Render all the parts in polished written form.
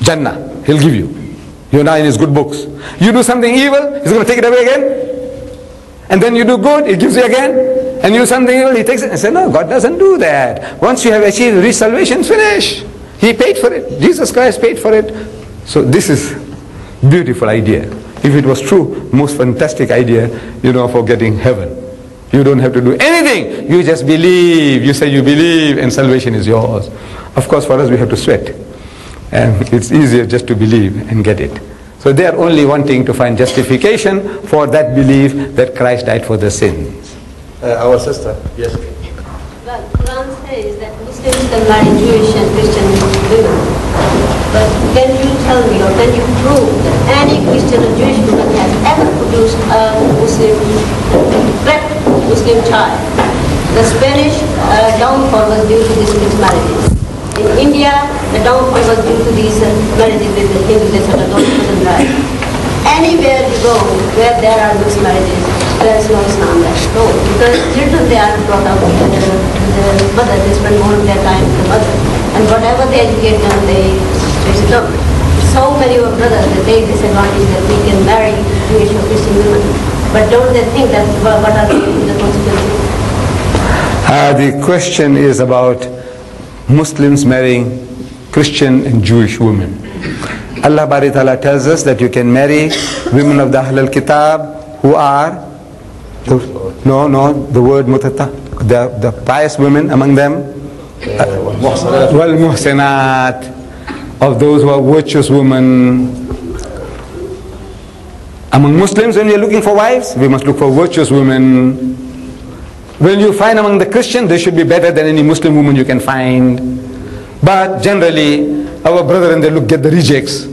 Jannah, he'll give you. You're now in his good books. You do something evil, he's going to take it away again. And then you do good, he gives you again. And you do something evil, he takes it. And say, no, God doesn't do that. Once you have achieved reached salvation, finish. He paid for it. Jesus Christ paid for it. So this is beautiful idea. If it was true, most fantastic idea, for getting heaven. You don't have to do anything. You just believe. You say you believe and salvation is yours. Of course, for us we have to sweat. And it's easier just to believe and get it. So they are only wanting to find justification for that belief that Christ died for their sins. Our sister. Yes. Well, Quran says that Muslims can marry Jewish and Christian women. But can you tell me, or can you prove that any Christian or Jewish woman has ever produced a correct Muslim child? The Spanish downfall was due to these mixed marriages. In India, the downfall was due to these marriages with the Hindus, etc. Those wasn't right. Anywhere you go where there are mixed marriages, there is no Islam there. No, because children, they are brought up with the mother, they spend more of their time with the mother. And whatever they educate them, they raise it up. So many of our brothers, they take this advantage that we can marry Jewish or Christian women. But don't they think that what are the consequences? The question is about Muslims marrying Christian and Jewish women. Allah Bari Ta'ala tells us that you can marry women of the Ahl al-Kitab who are, the word mutata, the pious women among them, wal muhsinat, of those who are virtuous women. Among Muslims, when we are looking for wives, we must look for virtuous women. When you find among the Christians, they should be better than any Muslim woman you can find. But generally, our brethren, they get the rejects.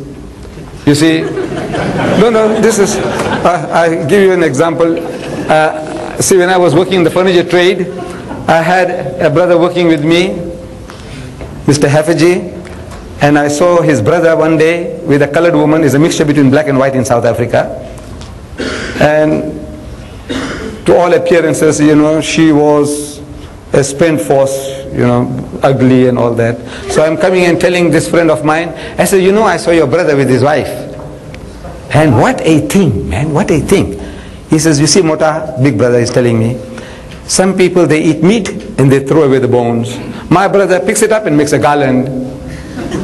You see? No, this is, I'll give you an example. See, when I was working in the furniture trade, I had a brother working with me, Mr. Hafiji, and I saw his brother one day with a colored woman. It's a mixture between black and white in South Africa. And to all appearances, she was a spent force, ugly and all that. So I'm coming and telling this friend of mine, I said, I saw your brother with his wife. And what a thing, man, what a thing. He says, you see, Mota, big brother is telling me, some people, they eat meat and they throw away the bones. My brother picks it up and makes a garland.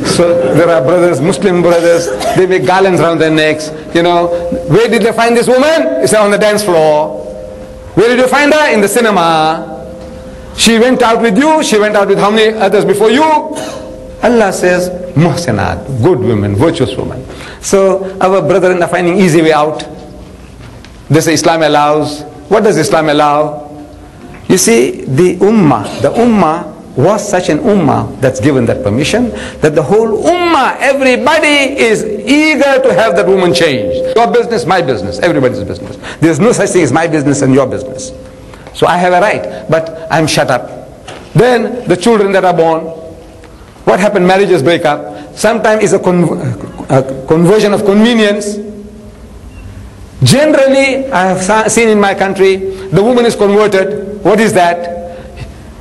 So there are brothers, Muslim brothers, they make garlands around their necks. Where did they find this woman? It's on the dance floor. Where did you find her? In the cinema. She went out with you. She went out with how many others before you? Allah says, muhsinat, good women, virtuous women. So our brethren are finding easy way out. They say Islam allows. What does Islam allow? You see, the ummah was such an ummah that's given that permission, that the whole ummah, everybody is eager to have that woman changed. Your business, my business, everybody's business. There's no such thing as my business and your business. So I have a right, but I'm shut up. Then the children that are born, what happened? Marriages break up. Sometimes it's a conversion of convenience. Generally, I have seen in my country, the woman is converted. What is that?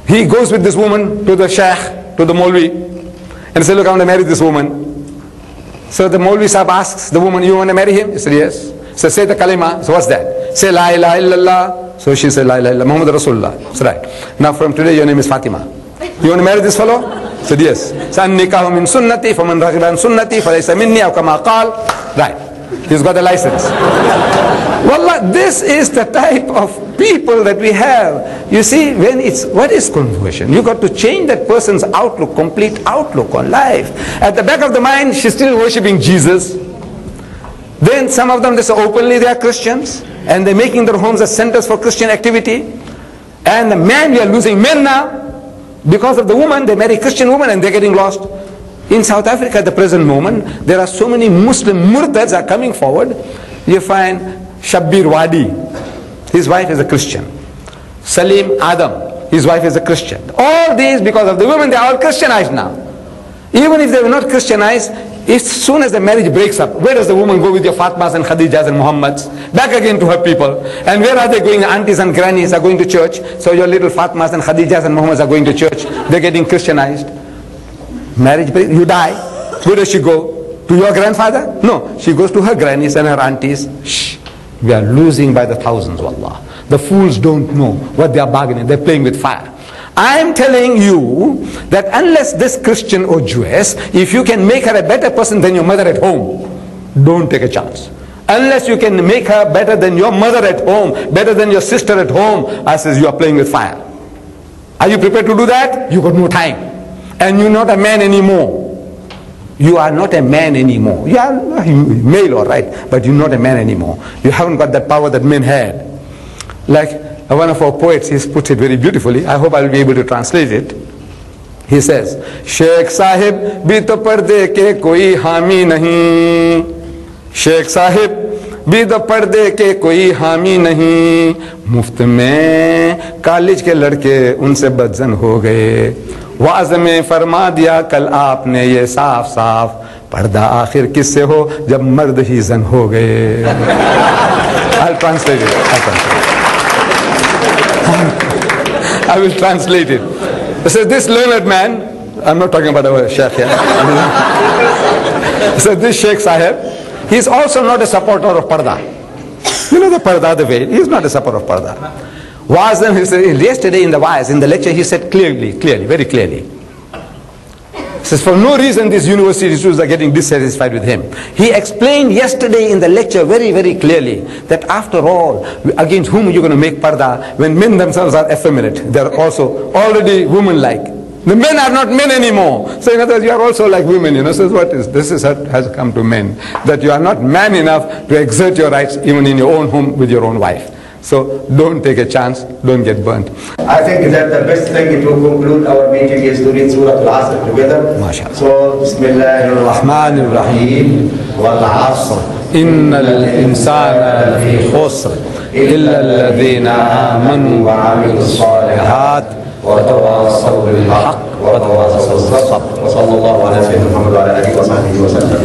He goes with this woman to the sheikh, to the Maulvi, and says, look, I want to marry this woman. So the Maulvi Sahib asks the woman, you want to marry him? He said, yes. So say the kalima. So what's that? Say la ilaha illallah. So she said, la ilaha illallah, Muhammad Rasulullah. That's right. Now from today, your name is Fatima. You want to marry this fellow? He said, yes. So an-nikahu min sunnati, faman raghiba an sunnati, falaysa minni, aw kama qal. Right. He's got a license. Wallah, this is the type of people that we have. You see, what is conversion? You got to change that person's outlook, complete outlook on life. At the back of the mind, she's still worshipping Jesus. Then some of them, they say openly they are Christians, and they're making their homes as centers for Christian activity. And the man, we are losing men now. Because of the woman, they marry Christian women and they're getting lost. In South Africa at the present moment, there are so many Muslim murtads are coming forward. You find Shabbir Wadi, his wife is a Christian. Salim Adam, his wife is a Christian. All these, because of the women, they are all Christianized now. Even if they were not Christianized, as soon as the marriage breaks up, where does the woman go with your Fatmas and Khadijas and Muhammads? Back again to her people. And where are they going? Aunties and grannies are going to church. So your little Fatmas and Khadijas and Muhammads are going to church. They're getting Christianized. Marriage break, you die. Where does she go? to your grandfather? No, she goes to her grannies and her aunties. Shh, we are losing by the thousands, wallah. The fools don't know what they are bargaining. They're playing with fire. I am telling you that unless this Christian or Jewess, if you can make her a better person than your mother at home, don't take a chance. Unless you can make her better than your mother at home, better than your sister at home, I says you are playing with fire. Are you prepared to do that? You got no time. And you're not a man anymore. You are not a man anymore. You are male, all right, but you're not a man anymore. You haven't got that power that men had. Like one of our poets, he's put it very beautifully. I hope I'll be able to translate it. He says, Sheikh Sahib bhi to parde ke koi hami nahi. Sheikh Sahib bhi to parde ke koi hami nahi. Muft mein college ke ladke unse badzan ho gaye. Was में फरमा दिया कल आपने ये साफ साफ पर्दा आखिर किससे हो जब मर्द ही जन हो गए. I'll translate it. I will translate it. So this learned man, I'm not talking about our Sheikh here. So this Sheikh Sahib, he's also not a supporter of parda. You know the parda, the veil. He's not a supporter of parda. Wazam, he said, yesterday in the wise, in the lecture, he said clearly, very clearly. He says, for no reason these university students are getting dissatisfied with him. He explained yesterday in the lecture very, very clearly that after all, against whom are you going to make parda when men themselves are effeminate? They're also already woman-like. The men are not men anymore. So in other words, you are also like women, you know. So this has come to men, that you are not man enough to exert your rights even in your own home with your own wife. So don't take a chance, don't get burnt. I think that the best thing to conclude our meeting is to read Surah Al-Asr together. MashaAllah. So, Bismillahirrahmanirrahim. Wal-Asr. Inna al-insana lafi khusr. Illa alladhina amanu wa amilu salihat. وتواصوا بالحق وتواصوا بالصبر. وصلى الله على سيدنا محمد وعلى اله وصحبه وسلم.